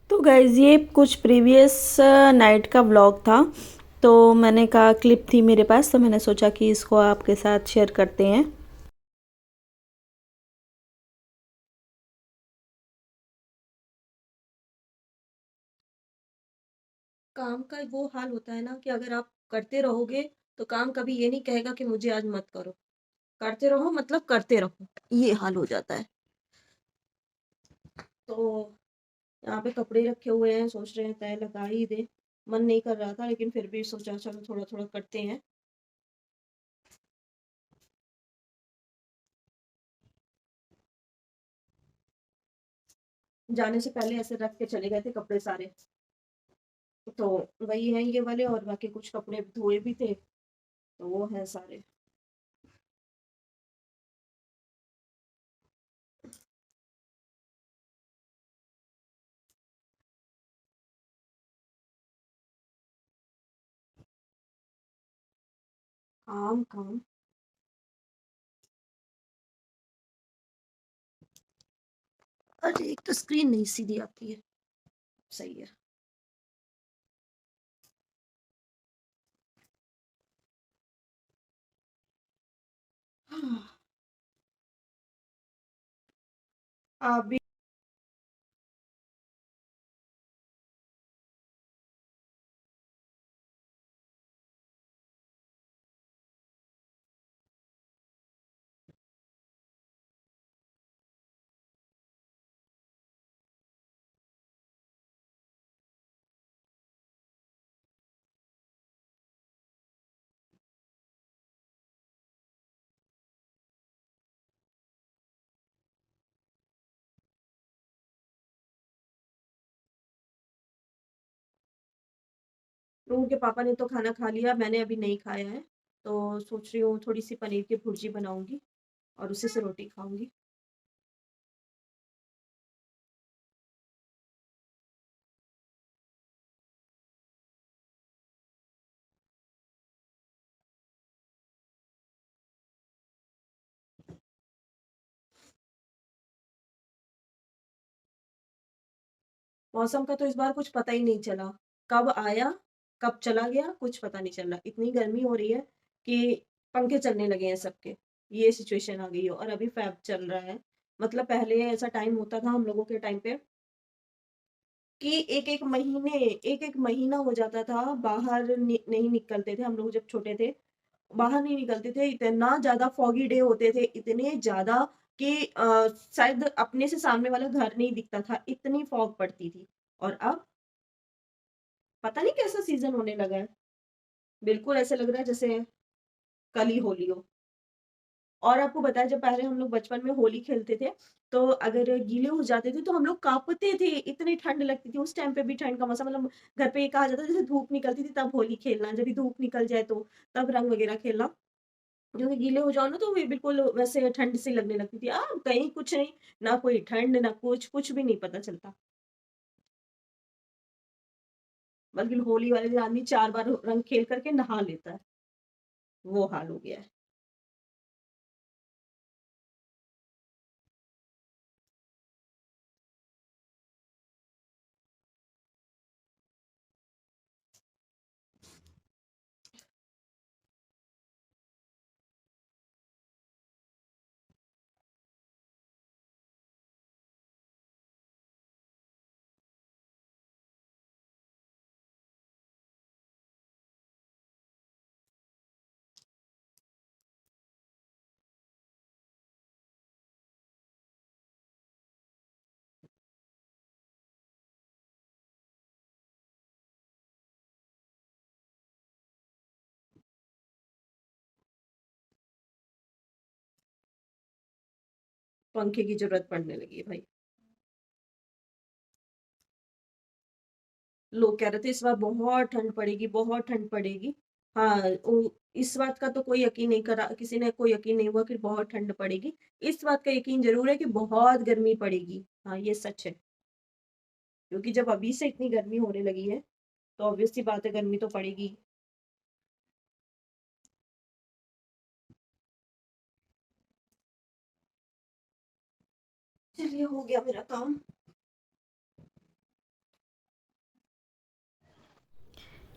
तो गाइज़ ये कुछ प्रीवियस नाइट का व्लॉग था। तो मैंने कहा क्लिप थी मेरे पास, तो मैंने सोचा कि इसको आपके साथ शेयर करते हैं। काम का वो हाल होता है ना कि अगर आप करते रहोगे तो काम कभी ये नहीं कहेगा कि मुझे आज मत करो। करते रहो मतलब करते रहो, ये हाल हो जाता है। तो यहाँ पे कपड़े रखे हुए हैं, सोच रहे हैं तय लगा ही दें। मन नहीं कर रहा था लेकिन फिर भी सोचा चलो थोड़ा-थोड़ा करते हैं। जाने से पहले ऐसे रख के चले गए थे कपड़े सारे। तो वही हैं ये वाले और बाकी कुछ कपड़े धोए भी थे, तो वो हैं सारे। काम, काम। अरे एक तो स्क्रीन नहीं सीधी आती है। सही है। आप भी रूम के पापा ने तो खाना खा लिया, मैंने अभी नहीं खाया है। तो सोच रही हूँ थोड़ी-सी पनीर की भुर्जी बनाऊँगी और उसी से रोटी खाऊँगी। मौसम का तो इस बार कुछ पता ही नहीं चला। कब आया, कब चला गया, कुछ पता नहीं चल रहा। इतनी गर्मी हो रही है कि पंखे चलने लगे हैं सबके। ये सिचुएशन आ गई है और अभी फ़ेब चल रहा है। मतलब पहले ऐसा टाइम होता था हम लोगों के टाइम पे कि एक-एक महीना हो जाता था, बाहर नहीं निकलते थे हम लोग जब छोटे थे। बाहर नहीं निकलते थे, इतना ज़्यादा फ़ॉगी डे होते थे, इतने ज़्यादा कि शायद अपने से सामने वाला घर नहीं दिखता था, इतनी फ़ॉग पड़ती थी। और अब पता नहीं कैसा सीज़न होने लगा है। बिल्कुल ऐसा लग रहा है जैसे कल ही होली हो। और आपको बताएँ जब पहले हम लोग बचपन में होली खेलते थे, तो अगर गीले हो जाते थे तो हम लोग काँपते थे, इतनी ठंड लगती थी। उस टाइम पे भी ठंड का मौसम मतलब घर पे ये कहा जाता था जैसे धूप निकलती थी तब होली खेलना, जब भी धूप निकल जाए तो तब रंग वगैरह खेलना। क्योंकि गीले हो जाओ ना तो वे बिल्कुल वैसे ठंड सी लगने लगती थी। कहीं कुछ नहीं, ना कोई ठंड, ना कुछ भी नहीं पता चलता। बल्कि होली वाले दिन आदमी 4 बार रंग खेल कर के नहा लेता है, वो हाल हो गया है। पंखे की ज़रूरत पड़ने लगी है भाई। लोग कह रहे थे इस बार बहुत ठंड पड़ेगी, बहुत ठंड पड़ेगी। हाँ, इस बात का तो कोई यकीन नहीं करा, किसी ने कोई यकीन नहीं हुआ कि बहुत ठंड पड़ेगी। इस बात का यकीन ज़रूर है कि बहुत गर्मी पड़ेगी। हाँ, ये सच है। क्योंकि जब अभी से इतनी गर्मी होने लगी है, तो ऑब्वियस सी बात है गर्मी तो पड़ेगी। चलिए हो गया मेरा काम।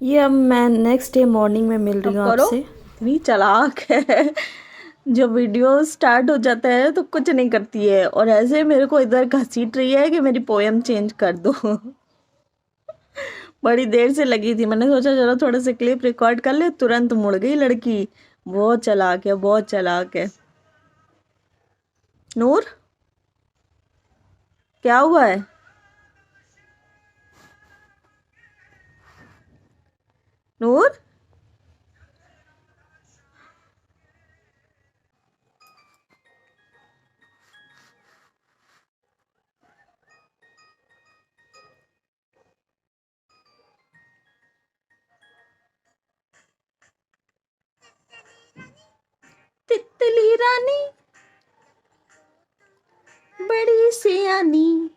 ये अब मैं नेक्स्ट डे मॉर्निंग में मिल रही अब हूँ करो, आपसे। इतनी चालाक है। जब वीडियो स्टार्ट हो जाता है तो कुछ नहीं करती है, और ऐसे मेरे को इधर घसीट रही है कि मेरी पोएम चेंज कर दो। बड़ी देर से लगी थी, मैंने सोचा चलो थोड़े से क्लिप रिकॉर्ड कर ले, तुरंत मुड़ गई लड़की। बहुत चालाक है, बहुत चालाक है। नूर, क्या हुआ है? नूर, तितली रानी बड़ी सियानी,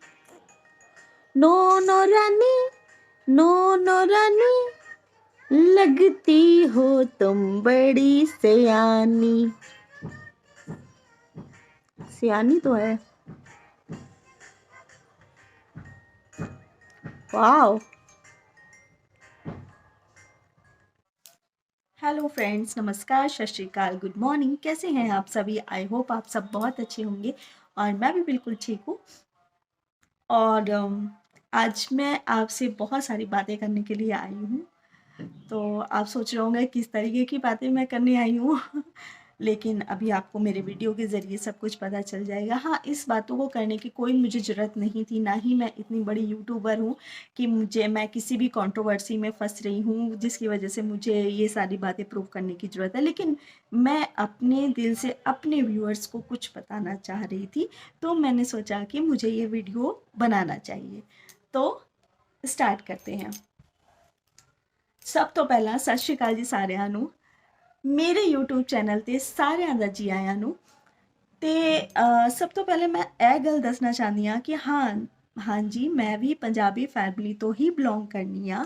नो नो रानी, नो नो रानी, लगती हो तुम बड़ी सियानी। सियानी तो है। वाओ। हेलो फ्रेंड्स, नमस्कार, सत श्री अकाल, गुड मॉर्निंग। कैसे हैं आप सभी? आई होप आप सब बहुत अच्छे होंगे, और मैं भी बिल्कुल ठीक हूँ। और आज मैं आपसे बहुत सारी बातें करने के लिए आई हूँ। तो आप सोच रहे होंगे किस तरीके की बातें मैं करने आई हूँ। लेकिन अभी आपको मेरे वीडियो के ज़रिए सब कुछ पता चल जाएगा। हाँ, इस बातों को करने की कोई मुझे ज़रूरत नहीं थी, ना ही मैं इतनी बड़ी यूट्यूबर हूँ कि मैं किसी भी कंट्रोवर्सी में फंस रही हूँ जिसकी वजह से मुझे ये सारी बातें प्रूव करने की ज़रूरत है। लेकिन मैं अपने दिल से अपने व्यूअर्स को कुछ बताना चाह रही थी, तो मैंने सोचा कि मुझे ये वीडियो बनाना चाहिए। तो स्टार्ट करते हैं। सब तो पहला सत श्री अकाल जी सारिਆਂ ਨੂੰ। मेरे यूट्यूब चैनल ਤੇ ਸਾਰਿਆਂ ਦਾ ਜੀ ਆਇਆਂ ਨੂੰ। ਤੇ ਸਭ ਤੋਂ ਪਹਿਲੇ ਮੈਂ ਇਹ ਗੱਲ ਦੱਸਣਾ ਚਾਹੁੰਦੀ ਹਾਂ ਕਿ ਹਾਂਜੀ ਮੈਂ ਵੀ ਪੰਜਾਬੀ ਫੈਮਿਲੀ ਤੋਂ ਹੀ ਬਿਲੋਂਗ ਕਰਨੀ ਆ।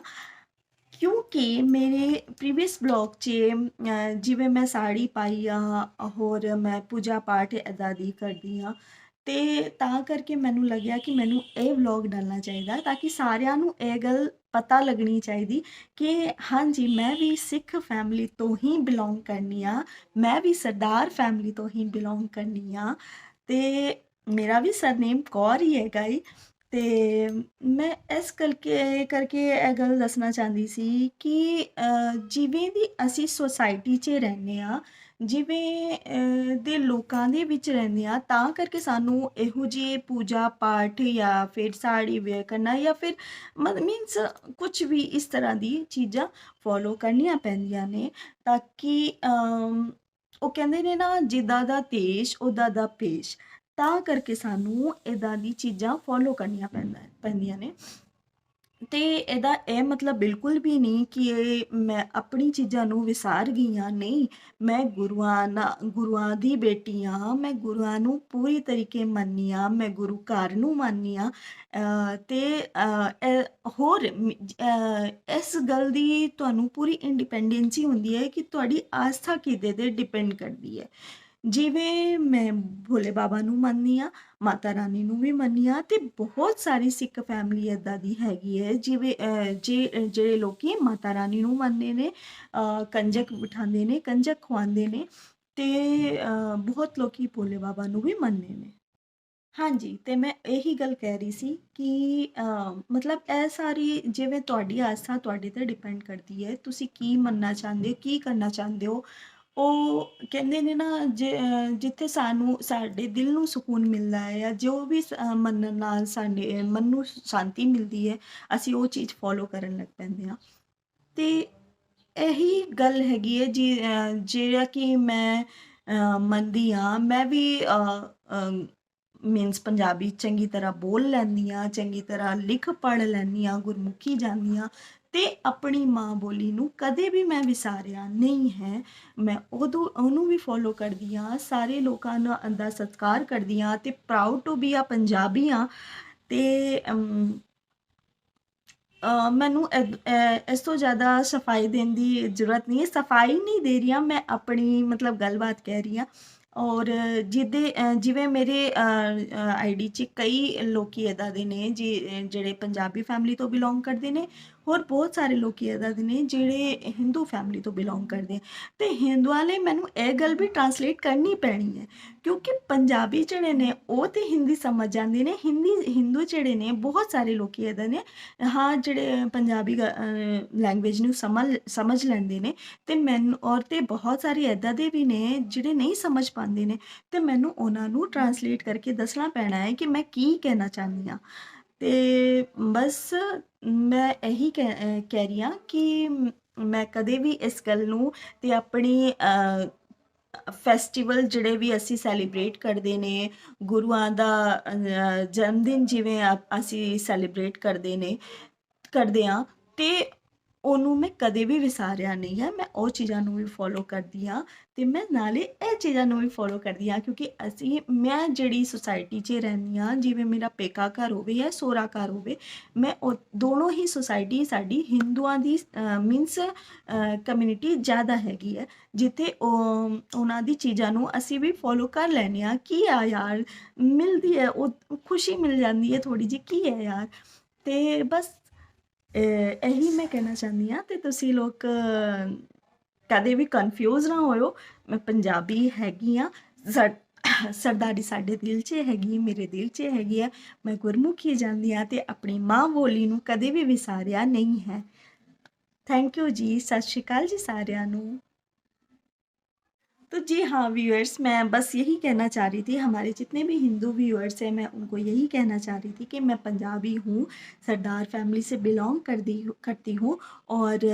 ਕਿਉਂਕਿ ਮੇਰੇ ਪ੍ਰੀਵੀਅਸ ਬਲੌਗ 'ਚ ਜਿਵੇਂ ਮੈਂ ਸਾੜੀ ਪਾਈ ਆ, ਹੋਰ ਮੈਂ ਪੂਜਾ ਪਾਠ ਇੱਦਾਂ ਦੀ ਕਰਦੀ ਹਾਂ, ਤੇ ਤਾਂ ਕਰਕੇ ਮੈਨੂੰ ਲੱਗਿਆ ਕਿ ਮੈਨੂੰ ਇਹ ਵਲੌਗ ਡਾਲਣਾ ਚਾਹੀਦਾ ਤਾਂ ਕਿ ਸਾਰਿਆਂ ਨੂੰ ਇਹ ਗੱਲ ਪਤਾ ਲੱਗਣੀ ਚਾਹੀਦੀ ਕਿ ਹਾਂਜੀ ਮੈਂ ਵੀ ਸਿੱਖ ਫੈਮਿਲੀ ਤੋਂ ਹੀ ਬਿਲੋਂਗ ਕਰਨੀ ਆ, ਮੈਂ ਵੀ ਸਰਦਾਰ ਫੈਮਿਲੀ ਤੋਂ ਹੀ ਬਿਲੋਂਗ ਕਰਨੀ ਆ, ਤੇ ਮੇਰਾ ਵੀ ਸਰਨੇਮ ਕੌਰ ਹੀ ਹੈਗਾ ਈ। ਤੇ ਮੈਂ ਇਸ ਕਰਕੇ ਇਹ ਗੱਲ ਦੱਸਣਾ ਚਾਹੁੰਦੀ ਸੀ ਕਿ ਜਿਵੇਂ ਦੀ ਅਸੀਂ ਸੁਸਾਇਟੀ 'ਚ ਰਹਿੰਦੇ ਹਾਂ, ਜਿਵੇਂ ਦੇ ਲੋਕਾਂ ਦੇ ਵਿੱਚ ਰਹਿੰਦੇ ਹਾਂ, ਤਾਂ ਕਰਕੇ ਸਾਨੂੰ ਇਹੋ ਜਿਹੇ ਪੂਜਾ ਪਾਠ ਜਾਂ ਫਿਰ ਸਾੜੀ ਵੇਅਰ ਕਰਨਾ ਜਾਂ ਫਿਰ ਮੀਨਸ ਕੁਛ ਵੀ ਇਸ ਤਰ੍ਹਾਂ ਦੀ ਚੀਜ਼ਾਂ ਫੋਲੋ ਕਰਨੀਆਂ ਪੈਂਦੀਆਂ ਨੇ, ਤਾਂ ਕਿ ਉਹ ਕਹਿੰਦੇ ਨੇ ਨਾ, ਜਿੱਦਾਂ ਦਾ ਦੇਸ਼ ਉੱਦਾਂ ਦਾ ਭੇਸ਼। ਤਾਂ ਕਰਕੇ ਸਾਨੂੰ ਇੱਦਾਂ ਦੀ ਚੀਜ਼ਾਂ ਫੋਲੋ ਕਰਨੀਆਂ ਪੈਂਦੀਆਂ ਨੇ। ਤੇ ਇਹਦਾ ਇਹ ਮਤਲਬ ਬਿਲਕੁਲ ਵੀ ਨਹੀਂ ਕਿ ਮੈਂ ਆਪਣੀ ਚੀਜ਼ਾਂ ਨੂੰ ਵਿਸਾਰ ਗਈ ਹਾਂ, ਨਹੀਂ। ਮੈਂ ਗੁਰੂਆਂ ਦੀ ਬੇਟੀ ਹਾਂ, ਮੈਂ ਗੁਰੂਆਂ ਨੂੰ ਪੂਰੀ ਤਰੀਕੇ ਮੰਨਦੀ ਹਾਂ, ਮੈਂ ਗੁਰੂ ਘਰ ਨੂੰ ਮੰਨਦੀ ਹਾਂ। ਤੇ ਹੋਰ ਇਸ ਗੱਲ ਦੀ ਤੁਹਾਨੂੰ ਪੂਰੀ ਇੰਡੀਪੈਂਡੈਂਸੀ ਹੁੰਦੀ ਹੈ ਕਿ ਤੁਹਾਡੀ ਆਸਥਾ ਕਿਹਦੇ 'ਤੇ ਡਿਪੈਂਡ ਕਰਦੀ ਹੈ। ਜਿਵੇਂ ਮੈਂ ਭੋਲੇ ਬਾਬਾ ਨੂੰ ਮੰਨਦੀ ਹਾਂ, ਮਾਤਾ ਰਾਣੀ ਨੂੰ ਵੀ ਮੰਨਦੀ ਹਾਂ, ਅਤੇ ਬਹੁਤ ਸਾਰੀ ਸਿੱਖ ਫੈਮਿਲੀ ਇੱਦਾਂ ਦੀ ਹੈਗੀ ਹੈ ਜਿਵੇਂ ਜਿਹੜੇ ਲੋਕ ਮਾਤਾ ਰਾਣੀ ਨੂੰ ਮੰਨਦੇ ਨੇ, ਕੰਜਕ ਬਿਠਾਉਂਦੇ ਨੇ, ਕੰਜਕ ਖਵਾਉਂਦੇ ਨੇ, ਅਤੇ ਬਹੁਤ ਲੋਕ ਭੋਲੇ ਬਾਬਾ ਨੂੰ ਵੀ ਮੰਨਦੇ ਨੇ। ਹਾਂਜੀ, ਤੇ ਮੈਂ ਇਹੀ ਗੱਲ ਕਹਿ ਰਹੀ ਸੀ ਕਿ ਮਤਲਬ ਇਹ ਸਾਰੀ ਜਿਵੇਂ ਤੁਹਾਡੀ ਆਸਥਾ ਤੁਹਾਡੇ 'ਤੇ ਡਿਪੈਂਡ ਕਰਦੀ ਹੈ, ਤੁਸੀਂ ਕੀ ਮੰਨਣਾ ਚਾਹੁੰਦੇ ਹੋ, ਕੀ ਕਰਨਾ ਚਾਹੁੰਦੇ ਹੋ। ਉਹ ਕਹਿੰਦੇ ਨੇ ਨਾ, ਜਿੱਥੇ ਸਾਡੇ ਦਿਲ ਨੂੰ ਸਕੂਨ ਮਿਲਦਾ ਹੈ, ਜਾਂ ਜੋ ਵੀ ਮੰਨਣ ਨਾਲ ਸਾਡੇ ਮਨ ਨੂੰ ਸ਼ਾਂਤੀ ਮਿਲਦੀ ਹੈ, ਅਸੀਂ ਉਹ ਚੀਜ਼ ਫੋਲੋ ਕਰਨ ਲੱਗ ਪੈਂਦੇ ਹਾਂ। ਅਤੇ ਇਹੀ ਗੱਲ ਹੈਗੀ ਹੈ ਜਿਹੜਾ ਕਿ ਮੈਂ ਮੰਨਦੀ ਹਾਂ। ਮੈਂ ਵੀ ਮੀਨਸ ਪੰਜਾਬੀ ਚੰਗੀ ਤਰ੍ਹਾਂ ਬੋਲ ਲੈਂਦੀ ਹਾਂ, ਚੰਗੀ ਤਰ੍ਹਾਂ ਲਿਖ ਪੜ੍ਹ ਲੈਂਦੀ ਹਾਂ, ਗੁਰਮੁਖੀ ਜਾਂਦੀ ਹਾਂ, ਅਤੇ ਆਪਣੀ ਮਾਂ ਬੋਲੀ ਨੂੰ ਕਦੇ ਵੀ ਮੈਂ ਵਿਸਾਰਿਆ ਨਹੀਂ ਹੈ। ਮੈਂ ਉਹਨੂੰ ਵੀ ਫੋਲੋ ਕਰਦੀ ਹਾਂ, ਸਾਰੇ ਲੋਕਾਂ ਦਾ ਸਤਿਕਾਰ ਕਰਦੀ ਹਾਂ, ਅਤੇ ਪ੍ਰਾਊਡ ਟੂ ਬੀ ਆ ਪੰਜਾਬੀ ਹਾਂ। ਅਤੇ ਮੈਨੂੰ ਇਸ ਤੋਂ ਜ਼ਿਆਦਾ ਸਫਾਈ ਦੇਣ ਦੀ ਜ਼ਰੂਰਤ ਨਹੀਂ ਹੈ। ਸਫਾਈ ਨਹੀਂ ਦੇ ਰਹੀ ਹਾਂ, ਮੈਂ ਆਪਣੀ ਮਤਲਬ ਗੱਲਬਾਤ ਕਹਿ ਰਹੀ ਹਾਂ। ਔਰ ਜਿਵੇਂ ਮੇਰੇ ਆਈਡੀ 'ਚ ਕਈ ਲੋਕ ਇੱਦਾਂ ਦੇ ਨੇ ਜਿਹੜੇ ਪੰਜਾਬੀ ਫੈਮਿਲੀ ਤੋਂ ਬਿਲੋਂਗ ਕਰਦੇ ਨੇ, ਹੋਰ ਬਹੁਤ ਸਾਰੇ ਲੋਕੀ ਇੱਦਾਂ ਦੇ ਨੇ ਜਿਹੜੇ ਹਿੰਦੂ ਫੈਮਿਲੀ ਤੋਂ ਬਿਲੋਂਗ ਕਰਦੇ ਆ, ਅਤੇ ਹਿੰਦੂਆਂ ਲਈ ਮੈਨੂੰ ਇਹ ਗੱਲ ਵੀ ਟਰਾਂਸਲੇਟ ਕਰਨੀ ਪੈਣੀ ਹੈ, ਕਿਉਂਕਿ ਪੰਜਾਬੀ ਜਿਹੜੇ ਨੇ ਉਹ ਤਾਂ ਹਿੰਦੀ ਸਮਝ ਜਾਂਦੇ ਨੇ, ਹਿੰਦੂ ਜਿਹੜੇ ਨੇ ਬਹੁਤ ਸਾਰੇ ਲੋਕੀ ਇੱਦਾਂ ਨੇ ਹਾਂ ਜਿਹੜੇ ਪੰਜਾਬੀ ਲੈਂਗੁਏਜ ਨੂੰ ਸਮਝ ਲੈਂਦੇ ਨੇ, ਅਤੇ ਮੈਨੂੰ ਔਰ ਤੇ ਬਹੁਤ ਸਾਰੇ ਇੱਦਾਂ ਦੇ ਵੀ ਨੇ ਜਿਹੜੇ ਨਹੀਂ ਸਮਝ ਪਾਉਂਦੇ ਨੇ, ਅਤੇ ਮੈਨੂੰ ਉਹਨਾਂ ਨੂੰ ਟਰਾਂਸਲੇਟ ਕਰਕੇ ਦੱਸਣਾ ਪੈਣਾ ਹੈ ਕਿ ਮੈਂ ਕੀ ਕਹਿਣਾ ਚਾਹੁੰਦੀ ਹਾਂ। ਅਤੇ ਬਸ ਮੈਂ ਇਹੀ ਕਹਿ ਰਹੀ ਹਾਂ ਕਿ ਮੈਂ ਕਦੇ ਵੀ ਇਸ ਗੱਲ ਨੂੰ ਅਤੇ ਆਪਣੀ ਫੈਸਟੀਵਲ ਜਿਹੜੇ ਵੀ ਅਸੀਂ ਸੈਲੀਬ੍ਰੇਟ ਕਰਦੇ ਨੇ, ਗੁਰੂਆਂ ਦਾ ਜਨਮ ਦਿਨ ਜਿਵੇਂ ਅਸੀਂ ਸੈਲੀਬ੍ਰੇਟ ਕਰਦੇ ਹਾਂ, ਅਤੇ ਉਹਨੂੰ ਮੈਂ ਕਦੇ ਵੀ ਵਿਸਾਰਿਆ ਨਹੀਂ ਹੈ। ਮੈਂ ਉਹ ਚੀਜ਼ਾਂ ਨੂੰ ਵੀ ਫੋਲੋ ਕਰਦੀ ਹਾਂ, ਅਤੇ ਮੈਂ ਨਾਲੇ ਇਹ ਚੀਜ਼ਾਂ ਨੂੰ ਵੀ ਫੋਲੋ ਕਰਦੀ ਹਾਂ, ਕਿਉਂਕਿ ਮੈਂ ਜਿਹੜੀ ਸੁਸਾਇਟੀ 'ਚ ਰਹਿੰਦੀ ਹਾਂ, ਜਿਵੇਂ ਮੇਰਾ ਪੇਕਾ ਘਰ ਹੋਵੇ ਜਾਂ ਸਹੁਰਾ ਘਰ ਹੋਵੇ, ਮੈਂ ਉਹ ਦੋਨੋਂ ਹੀ ਸੁਸਾਇਟੀ ਸਾਡੀ ਹਿੰਦੂਆਂ ਦੀ ਮੀਨਸ ਕਮਿਊਨਿਟੀ ਜ਼ਿਆਦਾ ਹੈਗੀ ਹੈ, ਜਿੱਥੇ ਉਹਨਾਂ ਦੀ ਚੀਜ਼ਾਂ ਨੂੰ ਅਸੀਂ ਵੀ ਫੋਲੋ ਕਰ ਲੈਂਦੇ ਹਾਂ। ਕੀ ਆ ਯਾਰ, ਮਿਲਦੀ ਹੈ ਉਹ ਖੁਸ਼ੀ ਮਿਲ ਜਾਂਦੀ ਹੈ ਥੋੜ੍ਹੀ ਜਿਹੀ, ਕੀ ਹੈ ਯਾਰ। ਅਤੇ ਬਸ ਇਹੀ ਮੈਂ ਕਹਿਣਾ ਚਾਹੁੰਦੀ ਹਾਂ, ਅਤੇ ਤੁਸੀਂ ਲੋਕ ਕਦੇ ਵੀ ਕਨਫਿਊਜ਼ ਨਾ ਹੋਇਓ, ਮੈਂ ਪੰਜਾਬੀ ਹੈਗੀ ਹਾਂ, ਸਰਦਾਰੀ ਸਾਡੇ ਦਿਲ 'ਚ ਹੈਗੀ, ਮੇਰੇ ਦਿਲ 'ਚ ਹੈਗੀ ਹੈ, ਮੈਂ ਗੁਰਮੁਖੀ ਜਾਂਦੀ ਹਾਂ, ਅਤੇ ਆਪਣੀ ਮਾਂ ਬੋਲੀ ਨੂੰ ਕਦੇ ਵੀ ਵਿਸਾਰਿਆ ਨਹੀਂ ਹੈ। थैंक यू जी, सत श्री अकाल जी सारिਆਂ ਨੂੰ। तो जी हाँ व्यूअर्स, मैं बस यही कहना चाह रही थी, हमारे जितने भी हिंदू व्यूअर्स हैं, मैं उनको यही कहना चाह रही थी कि मैं पंजाबी हूँ, सरदार फैमिली से बिलोंग करती हूँ, और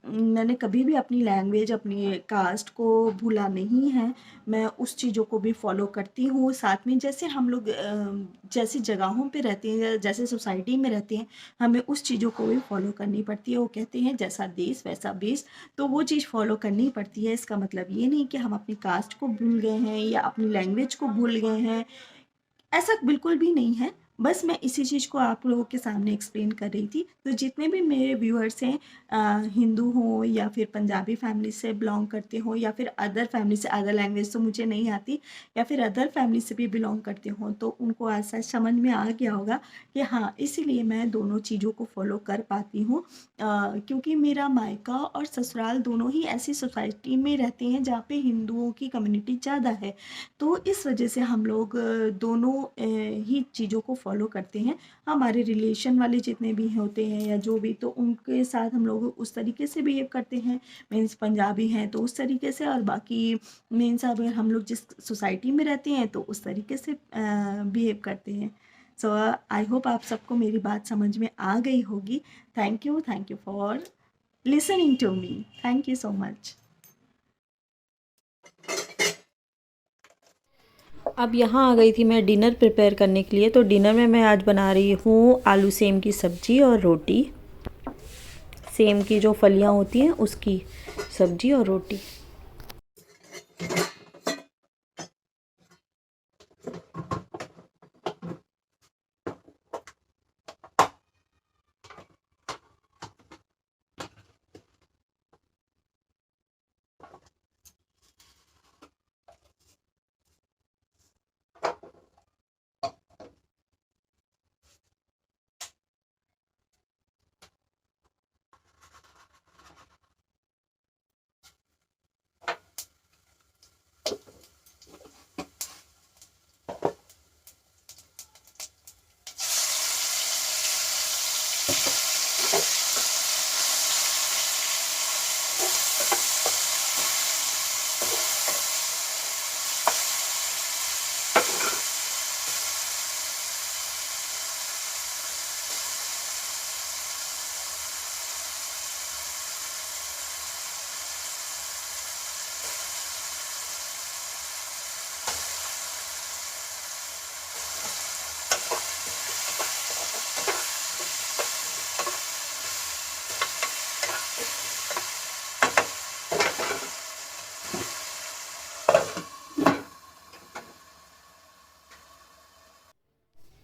मैंने कभी भी अपनी लैंग्वेज, अपनी कास्ट को भूला नहीं है। मैं उस चीज़ों को भी फॉलो करती हूँ। साथ में जैसे हम लोग जैसी जगहों पे रहते हैं, जैसे सोसाइटी में रहते हैं, हमें उस चीज़ों को भी फॉलो करनी पड़ती है। वो कहते हैं जैसा देश वैसा बेस, तो वो चीज़ फॉलो करनी पड़ती है। इसका मतलब ये नहीं कि हम अपनी कास्ट को भूल गए हैं या अपनी लैंग्वेज को भूल गए हैं, ऐसा बिल्कुल भी नहीं है। बस मैं इसी चीज़ को आप लोगों के सामने एक्सप्लेन कर रही थी। तो जितने भी मेरे व्यूअर्स हैं, हिंदू हों या फिर पंजाबी फैमिली से बिलोंग करते हो, या फिर अदर फैमिली से, अदर लैंग्वेज तो मुझे नहीं आती, या फिर अदर फैमिली से भी बिलोंग करते हो, तो उनको ऐसा समझ में आ गया होगा कि हाँ, इसीलिए मैं दोनों चीज़ों को फॉलो कर पाती हूँ, क्योंकि मेरा मायका और ससुराल दोनों ही ऐसी सोसाइटी में रहते हैं जहाँ पे हिंदुओं की कम्युनिटी ज़्यादा है। तो इस वजह से हम लोग दोनों ही चीज़ों को फॉलो करते हैं। हमारे रिलेशन वाले जितने भी होते हैं या जो भी, तो उनके साथ हम लोग उस तरीके से बिहेव करते हैं। मीन्स पंजाबी हैं तो उस तरीके से, और बाकी मीन्स अगर हम लोग जिस सोसाइटी में रहते हैं तो उस तरीके से बिहेव करते हैं। सो आई होप आप सबको मेरी बात समझ में आ गई होगी। Thank you for listening to me. Thank you so much. अब यहाँ आ गई थी मैं डिनर प्रिपेयर करने के लिए। तो डिनर में मैं आज बना रही हूँ आलू सेम की सब्ज़ी और रोटी। सेम की जो फलियाँ होती हैं उसकी सब्ज़ी और रोटी।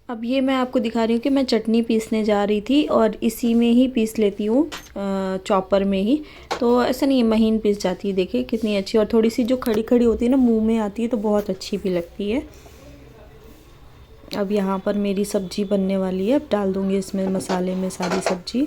अब ये मैं आपको दिखा रही हूँ कि मैं चटनी पीसने जा रही थी, और इसी में ही पीस लेती हूँ, चॉपर में ही। तो ऐसा नहीं है, महीन पीस जाती है। देखिए कितनी अच्छी, और थोड़ी सी जो खड़ी खड़ी होती है ना, मुंह में आती है तो बहुत अच्छी भी लगती है। अब यहाँ पर मेरी सब्ज़ी बनने वाली है। अब डाल दूँगी इसमें मसाले में सारी सब्ज़ी।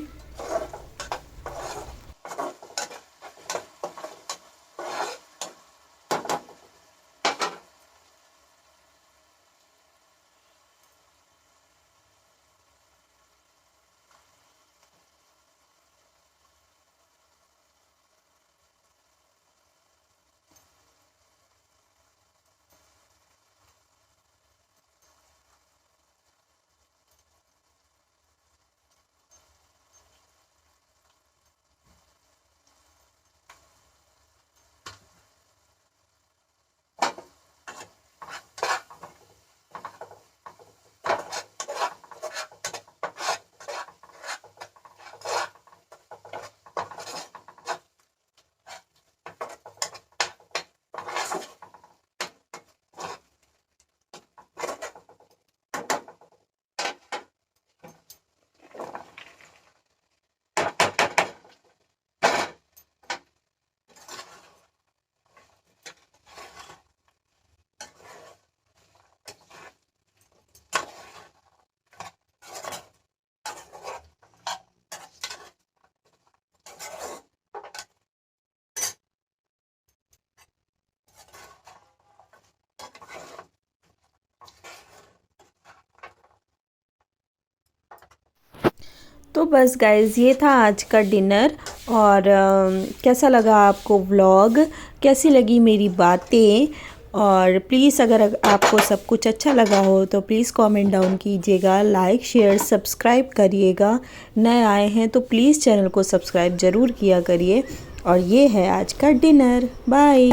तो बस गाइज़ ये था आज का डिनर। और कैसा लगा आपको व्लॉग, कैसी लगी मेरी बातें। और प्लीज़ अगर आपको सब कुछ अच्छा लगा हो तो प्लीज़ कमेंट डाउन कीजिएगा, लाइक शेयर सब्सक्राइब करिएगा। नए आए हैं तो प्लीज़ चैनल को सब्सक्राइब ज़रूर किया करिए। और ये है आज का डिनर। बाय।